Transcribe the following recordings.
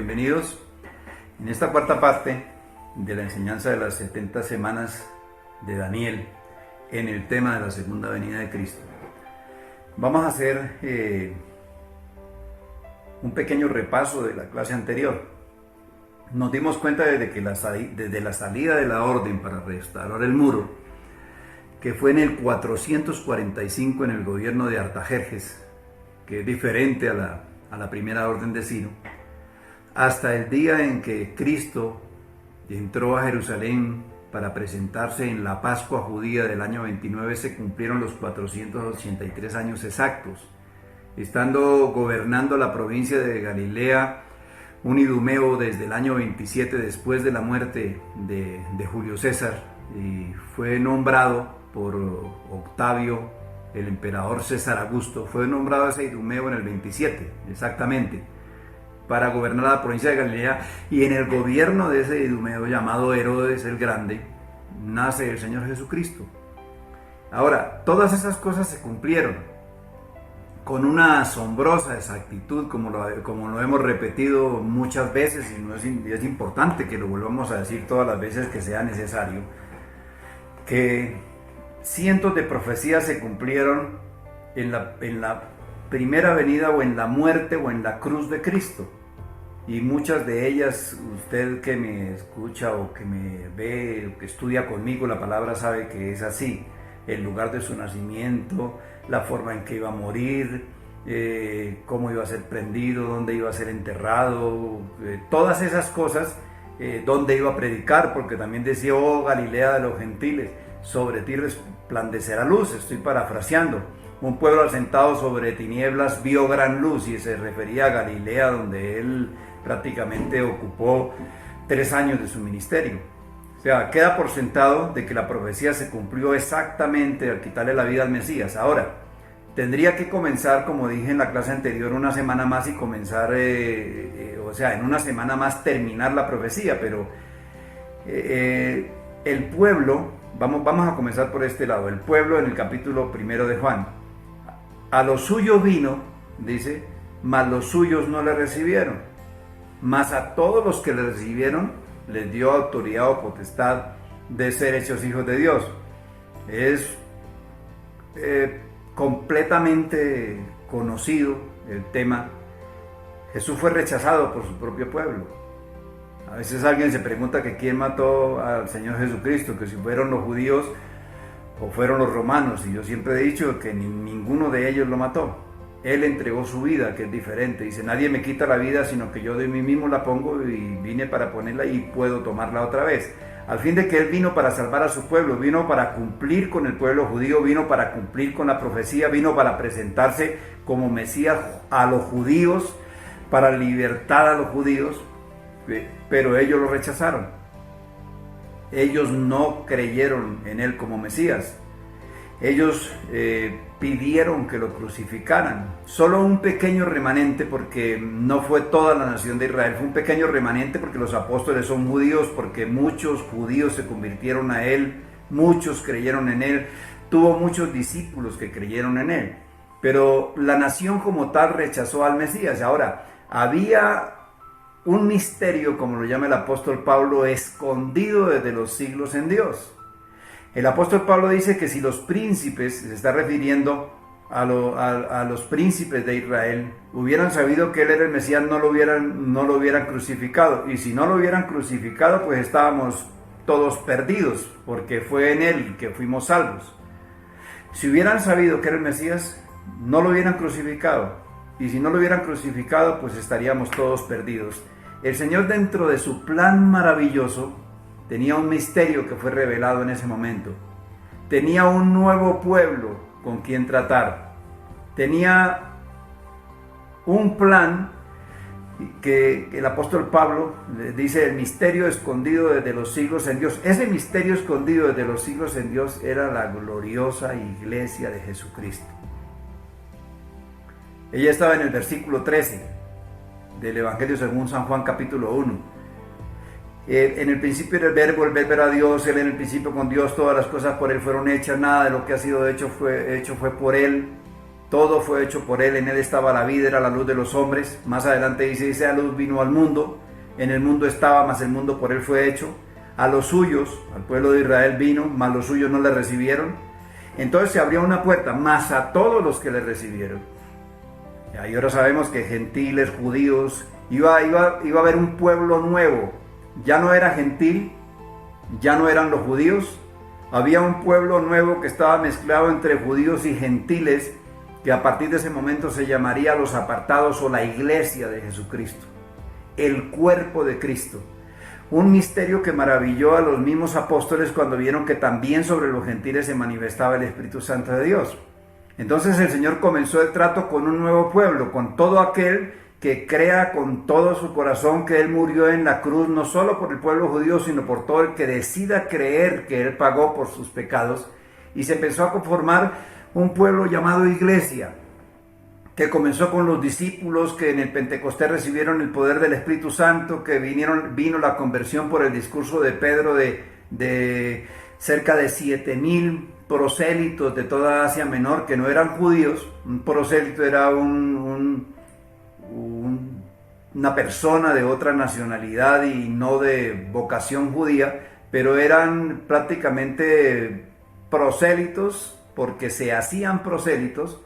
bienvenidos en esta cuarta parte de la enseñanza de las 70 semanas de Daniel en el tema de la segunda venida de Cristo. Vamos a hacer un pequeño repaso de la clase anterior. Nos dimos cuenta desde la salida de la orden para restaurar el muro, que fue en el 445 en el gobierno de Artajerjes, que es diferente a la primera orden de Ciro, hasta el día en que Cristo entró a Jerusalén para presentarse en la Pascua judía del año 29, se cumplieron los 483 años exactos, estando gobernando la provincia de Galilea un idumeo desde el año 27 después de la muerte de Julio César, y fue nombrado por Octavio, el emperador César Augusto. Fue nombrado ese idumeo en el 27 exactamente para gobernar la provincia de Galilea, y en el gobierno de ese idumeo llamado Herodes el Grande nace el Señor Jesucristo. Ahora, todas esas cosas se cumplieron con una asombrosa exactitud, como lo hemos repetido muchas veces, y es importante que lo volvamos a decir todas las veces que sea necesario, que cientos de profecías se cumplieron en la primera venida, o en la muerte, o en la cruz de Cristo. Y muchas de ellas, usted que me escucha o que me ve, que estudia conmigo la palabra, sabe que es así. El lugar de su nacimiento, la forma en que iba a morir, cómo iba a ser prendido, dónde iba a ser enterrado, todas esas cosas, dónde iba a predicar, porque también decía: oh Galilea de los gentiles, sobre ti resplandecerá luz. Estoy parafraseando. Un pueblo asentado sobre tinieblas vio gran luz, y se refería a Galilea, donde él prácticamente ocupó 3 años de su ministerio. O sea, queda por sentado de que la profecía se cumplió exactamente al quitarle la vida al Mesías. Ahora, tendría que comenzar, como dije en la clase anterior, una semana más y comenzar, en una semana más terminar la profecía, pero el pueblo, vamos a comenzar por este lado. El pueblo, en el capítulo 1 de Juan: a los suyos vino, dice, mas los suyos no le recibieron. Mas a todos los que le recibieron, les dio autoridad o potestad de ser hechos hijos de Dios. Es completamente conocido el tema. Jesús fue rechazado por su propio pueblo. A veces alguien se pregunta que quién mató al Señor Jesucristo, que si fueron los judíos o fueron los romanos, y yo siempre he dicho que ninguno de ellos lo mató. Él entregó su vida, que es diferente. Dice: nadie me quita la vida, sino que yo de mí mismo la pongo, y vine para ponerla y puedo tomarla otra vez. Al fin de que Él vino para salvar a su pueblo, vino para cumplir con el pueblo judío, vino para cumplir con la profecía, vino para presentarse como Mesías a los judíos, para libertar a los judíos, pero ellos lo rechazaron. Ellos no creyeron en Él como Mesías. Ellos pidieron que lo crucificaran. Solo un pequeño remanente, porque no fue toda la nación de Israel, fue un pequeño remanente, porque los apóstoles son judíos, porque muchos judíos se convirtieron a Él, muchos creyeron en Él, tuvo muchos discípulos que creyeron en Él, pero la nación como tal rechazó al Mesías. Ahora, había un misterio, como lo llama el apóstol Pablo, escondido desde los siglos en Dios. El apóstol Pablo dice que si los príncipes, se está refiriendo a los príncipes de Israel, hubieran sabido que Él era el Mesías, no lo hubieran crucificado. Y si no lo hubieran crucificado, pues estábamos todos perdidos, porque fue en Él que fuimos salvos. Si hubieran sabido que era el Mesías, no lo hubieran crucificado. Y si no lo hubieran crucificado, pues estaríamos todos perdidos. El Señor, dentro de su plan maravilloso, tenía un misterio que fue revelado en ese momento. Tenía un nuevo pueblo con quien tratar. Tenía un plan que el apóstol Pablo dice: el misterio escondido desde los siglos en Dios. Ese misterio escondido desde los siglos en Dios era la gloriosa iglesia de Jesucristo. Ella estaba en el versículo 13 del Evangelio según San Juan, capítulo 1. En el principio era el verbo era Dios. Él en el principio con Dios, todas las cosas por Él fueron hechas, nada de lo que ha sido hecho fue por Él. todo fue hecho por Él, en Él estaba la vida, era la luz de los hombres. Más adelante dice, esa luz vino al mundo, en el mundo estaba, mas el mundo por Él fue hecho. A los suyos, al pueblo de Israel vino, mas los suyos no le recibieron. Entonces se abrió una puerta, mas a todos los que le recibieron. Y ahora sabemos que gentiles, judíos, iba a haber un pueblo nuevo. Ya no era gentil, ya no eran los judíos. Había un pueblo nuevo que estaba mezclado entre judíos y gentiles, que a partir de ese momento se llamaría los apartados o la iglesia de Jesucristo, el cuerpo de Cristo. Un misterio que maravilló a los mismos apóstoles cuando vieron que también sobre los gentiles se manifestaba el Espíritu Santo de Dios. Entonces el Señor comenzó el trato con un nuevo pueblo, con todo aquel que crea con todo su corazón que Él murió en la cruz, no solo por el pueblo judío, sino por todo el que decida creer que Él pagó por sus pecados. Y se empezó a conformar un pueblo llamado iglesia, que comenzó con los discípulos que en el Pentecostés recibieron el poder del Espíritu Santo, que vino la conversión por el discurso de Pedro de cerca de 7,000 prosélitos de toda Asia Menor que no eran judíos. Un prosélito era una persona de otra nacionalidad y no de vocación judía, pero eran prácticamente prosélitos porque se hacían prosélitos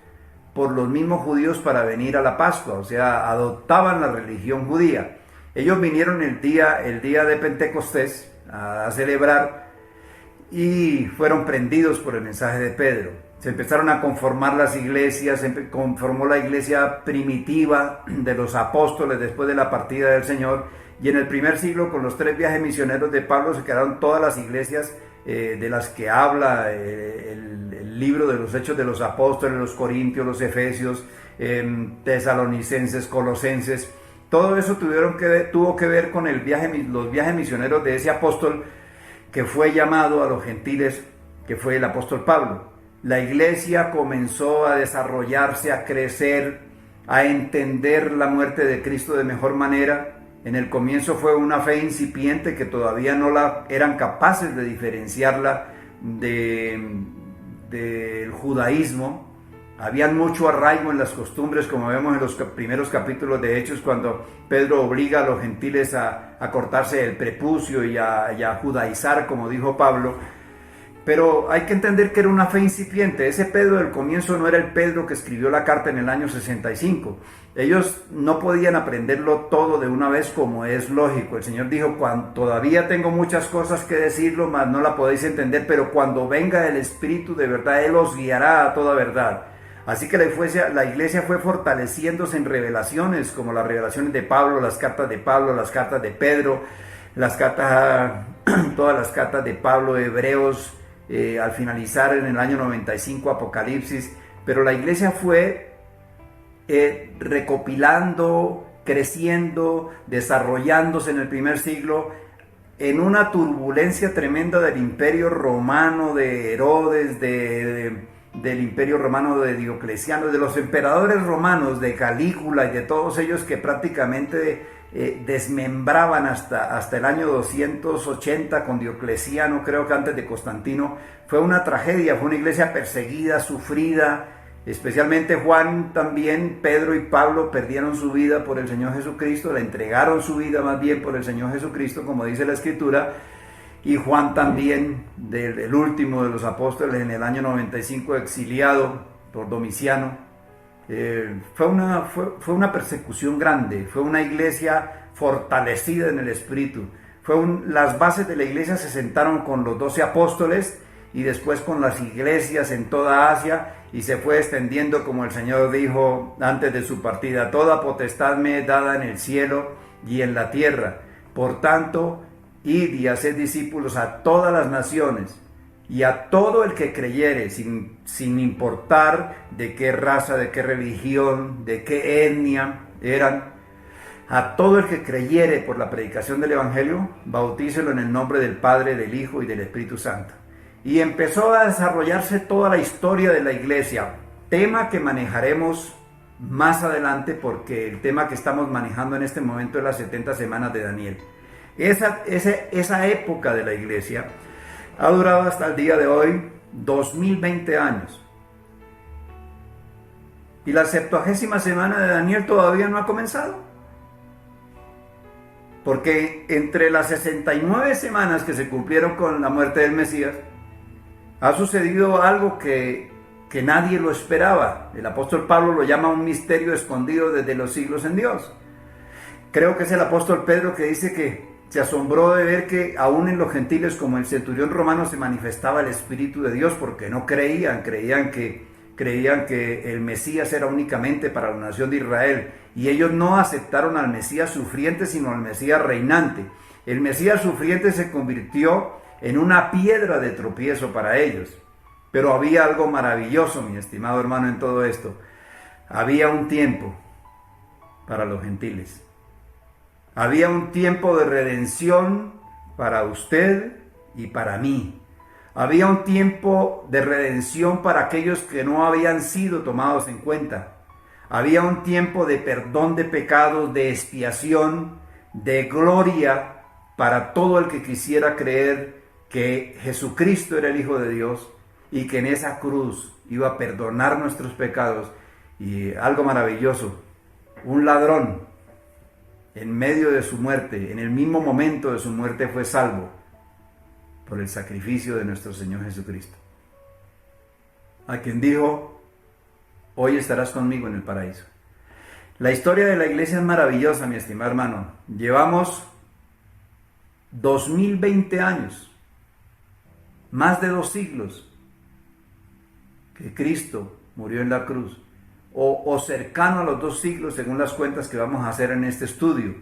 por los mismos judíos para venir a la Pascua, o sea, adoptaban la religión judía. Ellos vinieron el día de Pentecostés a celebrar y fueron prendidos por el mensaje de Pedro. Se empezaron a conformar las iglesias, se conformó la iglesia primitiva de los apóstoles después de la partida del Señor, y en el primer siglo, con los 3 viajes misioneros de Pablo, se quedaron todas las iglesias de las que habla el libro de los Hechos de los Apóstoles, los Corintios, los Efesios, Tesalonicenses, Colosenses. Todo eso tuvo que ver con los viajes misioneros de ese apóstol que fue llamado a los gentiles, que fue el apóstol Pablo. La iglesia comenzó a desarrollarse, a crecer, a entender la muerte de Cristo de mejor manera. En el comienzo fue una fe incipiente que todavía no eran capaces de diferenciarla del judaísmo. Habían mucho arraigo en las costumbres, como vemos en los primeros capítulos de Hechos, cuando Pedro obliga a los gentiles a cortarse el prepucio y a judaizar, como dijo Pablo. Pero hay que entender que era una fe incipiente. Ese Pedro del comienzo no era el Pedro que escribió la carta en el año 65. Ellos no podían aprenderlo todo de una vez, como es lógico. El Señor dijo, todavía tengo muchas cosas que decirlo, mas no la podéis entender, pero cuando venga el Espíritu de verdad, Él os guiará a toda verdad. Así que la iglesia fue fortaleciéndose en revelaciones, como las revelaciones de Pablo, las cartas de Pablo, las cartas de Pedro, todas las cartas de Pablo, Hebreos, al finalizar en el año 95 Apocalipsis. Pero la iglesia fue recopilando, creciendo, desarrollándose en el primer siglo en una turbulencia tremenda del imperio romano, de Herodes, del imperio romano de Diocleciano, de los emperadores romanos, de Calígula y de todos ellos que prácticamente desmembraban hasta el año 280 con Diocleciano, creo que antes de Constantino. Fue una tragedia, fue una iglesia perseguida, sufrida, especialmente Juan también, Pedro y Pablo perdieron su vida por el Señor Jesucristo, le entregaron su vida más bien por el Señor Jesucristo, como dice la Escritura. Y Juan también, el último de los apóstoles, en el año 95 exiliado por Domiciano. Fue una persecución grande, fue una iglesia fortalecida en el Espíritu. Las bases de la iglesia se sentaron con los 12 apóstoles y después con las iglesias en toda Asia, y se fue extendiendo, como el Señor dijo antes de su partida: toda potestad me es dada en el cielo y en la tierra. Por tanto, id y haced discípulos a todas las naciones, y a todo el que creyere, sin importar de qué raza, de qué religión, de qué etnia eran, a todo el que creyere por la predicación del Evangelio, bautícelo en el nombre del Padre, del Hijo y del Espíritu Santo. Y empezó a desarrollarse toda la historia de la iglesia, tema que manejaremos más adelante, porque el tema que estamos manejando en este momento es las 70 semanas de Daniel. Esa época de la iglesia ha durado hasta el día de hoy 2020 años. Y la 70ª semana de Daniel todavía no ha comenzado. Porque entre las 69 semanas que se cumplieron con la muerte del Mesías, ha sucedido algo que nadie lo esperaba. El apóstol Pablo lo llama un misterio escondido desde los siglos en Dios. Creo que es el apóstol Pedro que dice que se asombró de ver que aún en los gentiles como el centurión romano se manifestaba el Espíritu de Dios, porque no creían que el Mesías era únicamente para la nación de Israel, y ellos no aceptaron al Mesías sufriente, sino al Mesías reinante. El Mesías sufriente se convirtió en una piedra de tropiezo para ellos. Pero había algo maravilloso, mi estimado hermano, en todo esto. Había un tiempo para los gentiles. Había un tiempo de redención para usted y para mí. Había un tiempo de redención para aquellos que no habían sido tomados en cuenta. Había un tiempo de perdón de pecados, de expiación, de gloria para todo el que quisiera creer que Jesucristo era el Hijo de Dios y que en esa cruz iba a perdonar nuestros pecados. Y algo maravilloso, un ladrón en medio de su muerte, en el mismo momento de su muerte, fue salvo por el sacrificio de nuestro Señor Jesucristo, a quien dijo: hoy estarás conmigo en el paraíso. La historia de la iglesia es maravillosa, mi estimado hermano. Llevamos 2020 años, más de 2 siglos, que Cristo murió en la cruz, o cercano a los 2 siglos según las cuentas que vamos a hacer en este estudio,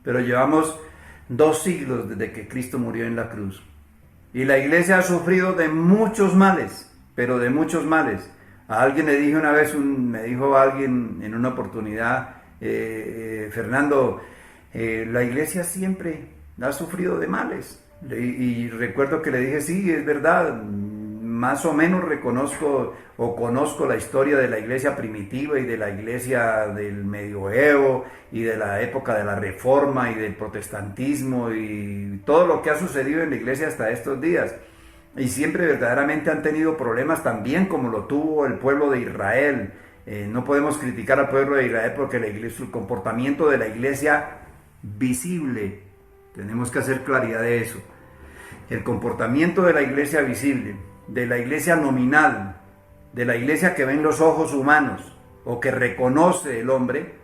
pero llevamos 2 siglos desde que Cristo murió en la cruz. Y la iglesia ha sufrido de muchos males, pero de muchos males. A alguien le dije una vez, me dijo alguien en una oportunidad, Fernando, la iglesia siempre ha sufrido de males. Y recuerdo que le dije: sí, es verdad, más o menos reconozco o conozco la historia de la iglesia primitiva y de la iglesia del medioevo y de la época de la Reforma y del protestantismo y todo lo que ha sucedido en la iglesia hasta estos días. Y siempre verdaderamente han tenido problemas también, como lo tuvo el pueblo de Israel. No podemos criticar al pueblo de Israel porque la iglesia, el comportamiento de la iglesia visible, tenemos que hacer claridad de eso. El comportamiento de la iglesia visible, de la iglesia nominal, de la iglesia que ven los ojos humanos o que reconoce el hombre,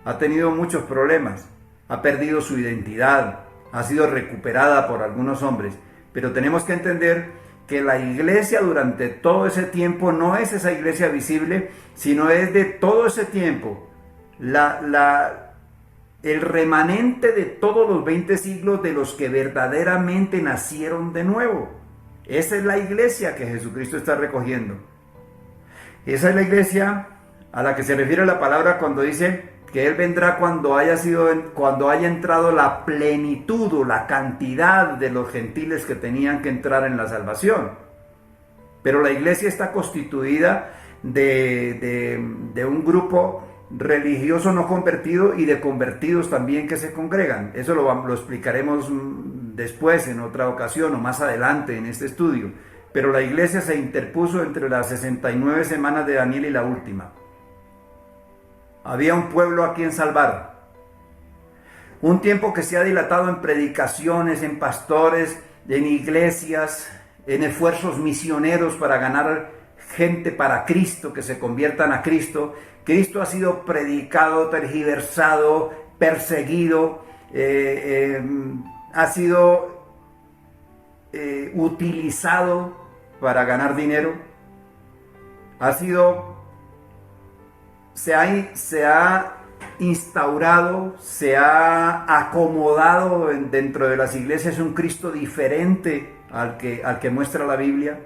ha tenido muchos problemas. Ha perdido su identidad, ha sido recuperada por algunos hombres. Pero tenemos que entender que la iglesia durante todo ese tiempo no es esa iglesia visible, sino es de todo ese tiempo el remanente de todos los 20 siglos de los que verdaderamente nacieron de nuevo. Esa es la iglesia que Jesucristo está recogiendo. Esa es la iglesia a la que se refiere la palabra cuando dice que Él vendrá cuando haya entrado la plenitud o la cantidad de los gentiles que tenían que entrar en la salvación. Pero la iglesia está constituida de un grupo religioso no convertido y de convertidos también que se congregan. Eso lo explicaremos después, en otra ocasión o más adelante en este estudio. Pero la iglesia se interpuso entre las 69 semanas de Daniel y la última. Había un pueblo a quien salvar. Un tiempo que se ha dilatado en predicaciones, en pastores, en iglesias, en esfuerzos misioneros para ganar gente para Cristo, que se conviertan a Cristo. Cristo ha sido predicado, tergiversado, perseguido, ha sido utilizado para ganar dinero. Se ha instaurado, se ha acomodado dentro de las iglesias un Cristo diferente al que muestra la Biblia.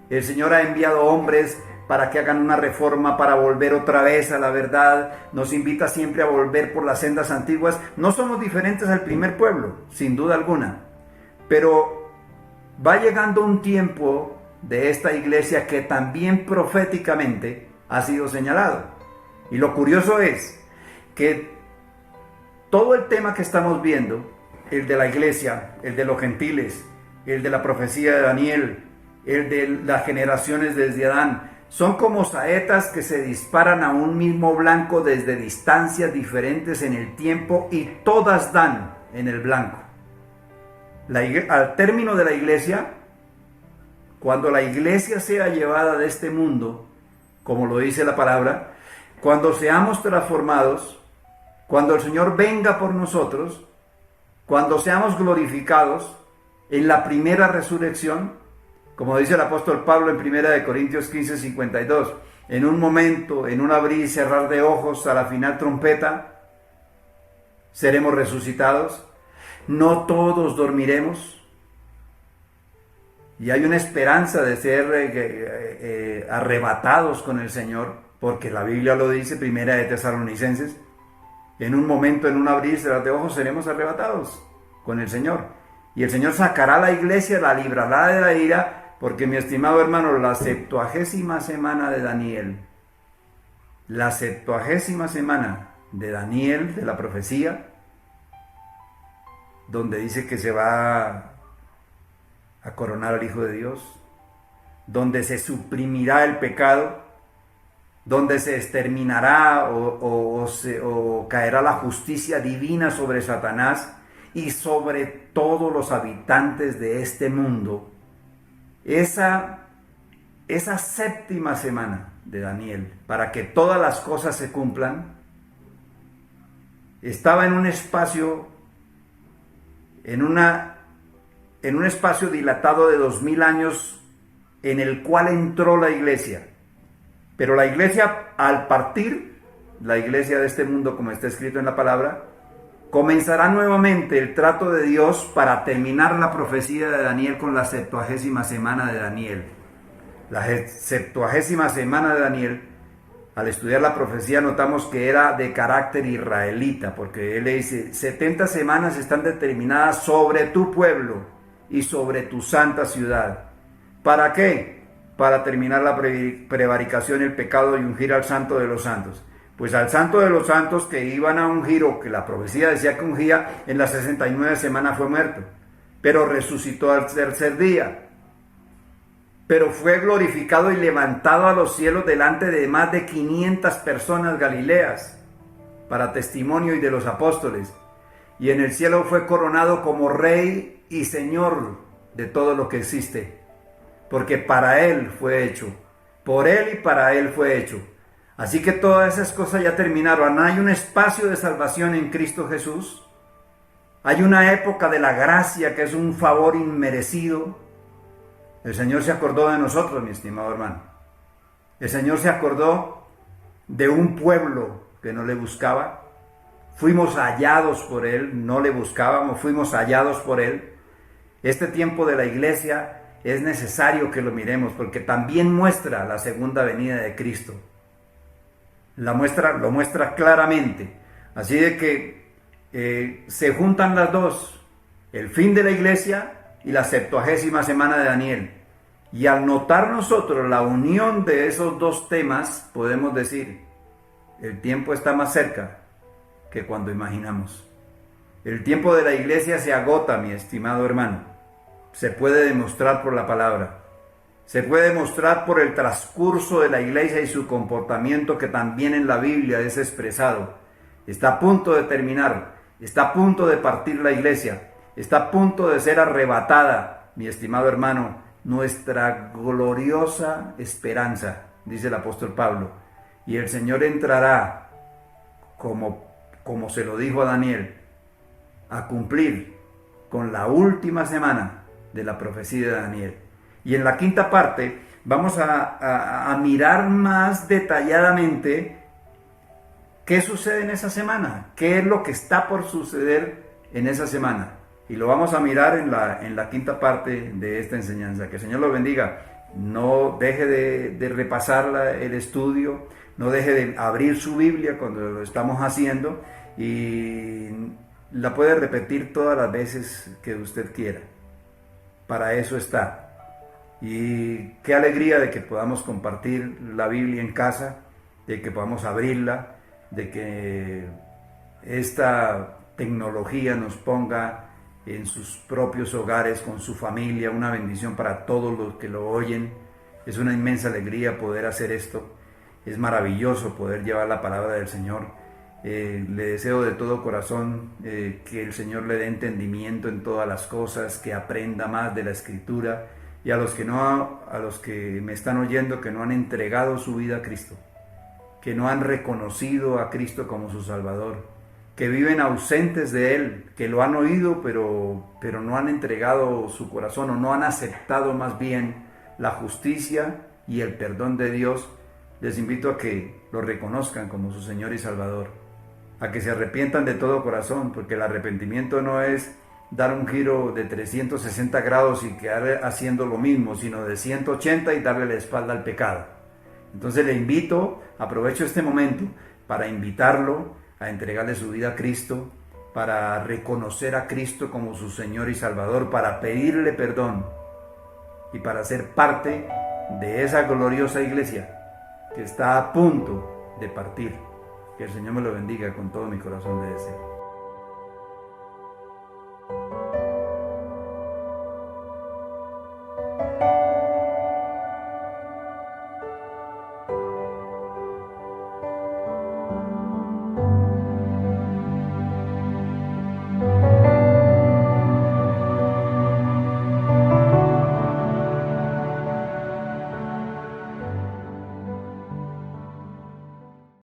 El Señor ha enviado hombres para que hagan una reforma, para volver otra vez a la verdad. Nos invita siempre a volver por las sendas antiguas. No somos diferentes al primer pueblo, sin duda alguna, pero va llegando un tiempo de esta iglesia que también proféticamente ha sido señalado. Y lo curioso es que todo el tema que estamos viendo, el de la iglesia, el de los gentiles, el de la profecía de Daniel, el de las generaciones desde Adán, Son como saetas que se disparan a un mismo blanco desde distancias diferentes en el tiempo y todas dan en el blanco. Al término de la iglesia, cuando la iglesia sea llevada de este mundo, como lo dice la palabra, cuando seamos transformados, cuando el Señor venga por nosotros, cuando seamos glorificados en la primera resurrección, como dice el apóstol Pablo en 1 Corintios 15, 52, en un momento, en un abrir y cerrar de ojos, a la final trompeta, seremos resucitados. No todos dormiremos. Y hay una esperanza de ser arrebatados con el Señor, porque la Biblia lo dice, 1 de Tesalonicenses, en un momento, en un abrir y cerrar de ojos, seremos arrebatados con el Señor. Y el Señor sacará a la iglesia, la librará de la ira, porque mi estimado hermano, la 70ª semana de Daniel, la 70ª semana de Daniel, de la profecía, donde dice que se va a coronar al Hijo de Dios, donde se suprimirá el pecado, donde se exterminará o caerá la justicia divina sobre Satanás y sobre todos los habitantes de este mundo. Esa 7ª semana de Daniel, para que todas las cosas se cumplan, estaba en un espacio, en un espacio dilatado de 2000 años, en el cual entró la iglesia. Pero la iglesia, al partir, la iglesia de este mundo, como está escrito en la palabra, comenzará nuevamente el trato de Dios para terminar la profecía de Daniel con la 70ª semana de Daniel. La 70ª semana de Daniel, al estudiar la profecía notamos que era de carácter israelita, porque él le dice, 70 semanas están determinadas sobre tu pueblo y sobre tu santa ciudad. ¿Para qué? Para terminar la prevaricación, el pecado y ungir al santo de los santos. Pues al santo de los santos que iban a ungir, o que la profecía decía que ungía, en la 69 semana fue muerto, pero resucitó al tercer día. Pero fue glorificado y levantado a los cielos delante de más de 500 personas galileas, para testimonio y de los apóstoles. Y en el cielo fue coronado como Rey y Señor de todo lo que existe, porque para Él fue hecho, por Él y para Él fue hecho. Así que todas esas cosas ya terminaron. Hay un espacio de salvación en Cristo Jesús. Hay una época de la gracia que es un favor inmerecido. El Señor se acordó de nosotros, mi estimado hermano. El Señor se acordó de un pueblo que no le buscaba. Fuimos hallados por Él, no le buscábamos, fuimos hallados por Él. Este tiempo de la iglesia es necesario que lo miremos, porque también muestra la segunda venida de Cristo. Lo muestra claramente. Así de que se juntan las dos, el fin de la iglesia y la 70ª semana de Daniel. Y al notar nosotros la unión de esos dos temas, podemos decir, el tiempo está más cerca que cuando imaginamos. El tiempo de la iglesia se agota, mi estimado hermano. Se puede demostrar por la palabra. Se puede demostrar por el transcurso de la iglesia y su comportamiento, que también en la Biblia es expresado. Está a punto de terminar, está a punto de partir la iglesia, está a punto de ser arrebatada, mi estimado hermano, nuestra gloriosa esperanza, dice el apóstol Pablo. Y el Señor entrará, como se lo dijo a Daniel, a cumplir con la última semana de la profecía de Daniel. Y en la quinta parte vamos a mirar más detalladamente qué sucede en esa semana, qué es lo que está por suceder en esa semana. Y lo vamos a mirar en la quinta parte de esta enseñanza. Que el Señor lo bendiga. No deje de repasar el estudio, no deje de abrir su Biblia cuando lo estamos haciendo, y la puede repetir todas las veces que usted quiera. Para eso está. Y qué alegría de que podamos compartir la Biblia en casa, de que podamos abrirla, de que esta tecnología nos ponga en sus propios hogares, con su familia, una bendición para todos los que lo oyen. Es una inmensa alegría poder hacer esto. Es maravilloso poder llevar la palabra del Señor. Le deseo de todo corazón que el Señor le dé entendimiento en todas las cosas, que aprenda más de la Escritura, y a los que me están oyendo, que no han entregado su vida a Cristo, que no han reconocido a Cristo como su Salvador, que viven ausentes de Él, que lo han oído pero no han entregado su corazón, o no han aceptado más bien la justicia y el perdón de Dios. Les invito a que lo reconozcan como su Señor y Salvador, a que se arrepientan de todo corazón, porque el arrepentimiento no es dar un giro de 360 grados y quedar haciendo lo mismo, sino de 180 y darle la espalda al pecado. Entonces le invito, aprovecho este momento para invitarlo a entregarle su vida a Cristo, para reconocer a Cristo como su Señor y Salvador, para pedirle perdón y para ser parte de esa gloriosa iglesia que está a punto de partir. Que el Señor me lo bendiga con todo mi corazón de deseo.